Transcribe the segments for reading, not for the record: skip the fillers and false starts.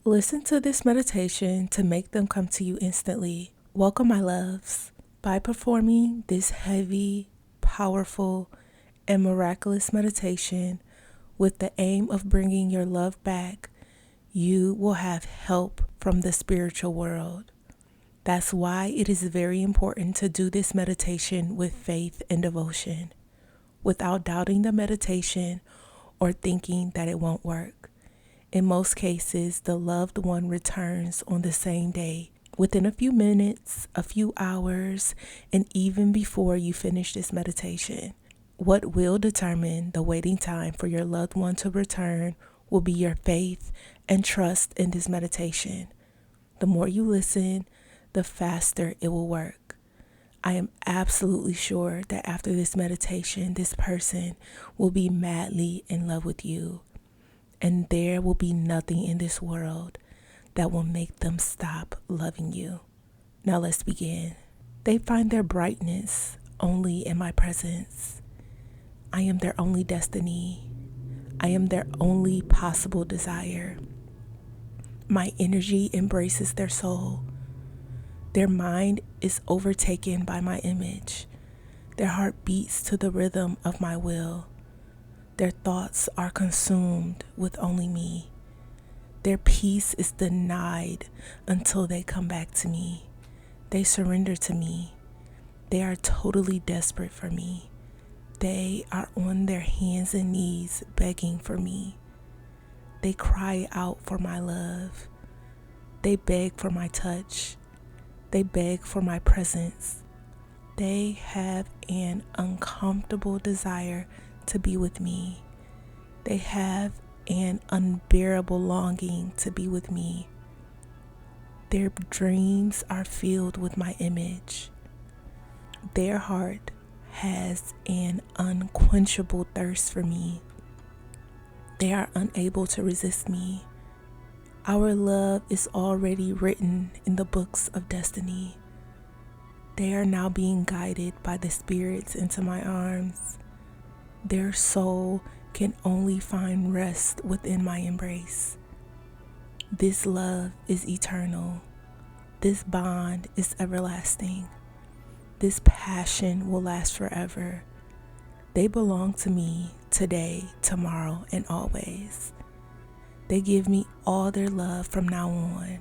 Listen to this meditation to make them come to you instantly. Welcome, my loves. By performing this heavy, powerful, and miraculous meditation with the aim of bringing your love back, you will have help from the spiritual world. That's why it is very important to do this meditation with faith and devotion, without doubting the meditation or thinking that it won't work. In most cases, the loved one returns on the same day, within a few minutes, a few hours, and even before you finish this meditation. What will determine the waiting time for your loved one to return will be your faith and trust in this meditation. The more you listen, the faster it will work. I am absolutely sure that after this meditation, this person will be madly in love with you. And there will be nothing in this world that will make them stop loving you. Now let's begin. They find their brightness only in my presence. I am their only destiny. I am their only possible desire. My energy embraces their soul. Their mind is overtaken by my image. Their heart beats to the rhythm of my will. Their thoughts are consumed with only me. Their peace is denied until they come back to me. They surrender to me. They are totally desperate for me. They are on their hands and knees begging for me. They cry out for my love. They beg for my touch. They beg for my presence. They have an uncomfortable desire to be with me. They have an unbearable longing to be with me. Their dreams are filled with my image. Their heart has an unquenchable thirst for me. They are unable to resist me. Our love is already written in the books of destiny. They are now being guided by the spirits into my arms. Their soul can only find rest within my embrace. This love is eternal. This bond is everlasting. This passion will last forever. They belong to me today, tomorrow, and always. They give me all their love from now on.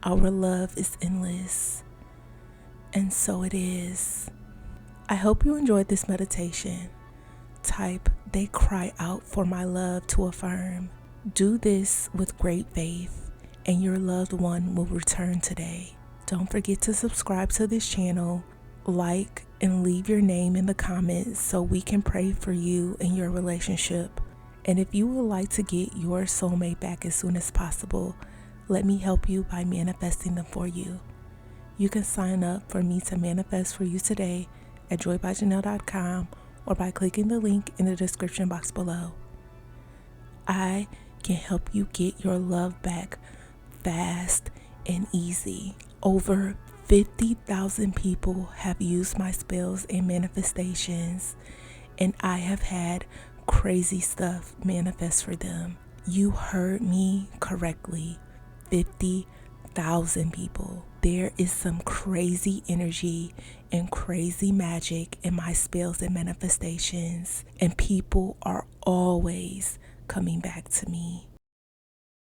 Our love is endless, and so it is. I hope you enjoyed this meditation. Type, "They cry out for my love" to affirm. Do this with great faith, and your loved one will return today. Don't forget to subscribe to this channel, like, and leave your name in the comments so we can pray for you and your relationship. And if you would like to get your soulmate back as soon as possible, let me help you by manifesting them for you. You can sign up for me to manifest for you today at joybyjanelle.com or by clicking the link in the description box below. I can help you get your love back fast and easy. Over 50,000 people have used my spells and manifestations, and I have had crazy stuff manifest for them. You heard me correctly. 50,000 people. There is some crazy energy and crazy magic in my spells and manifestations, and people are always coming back to me.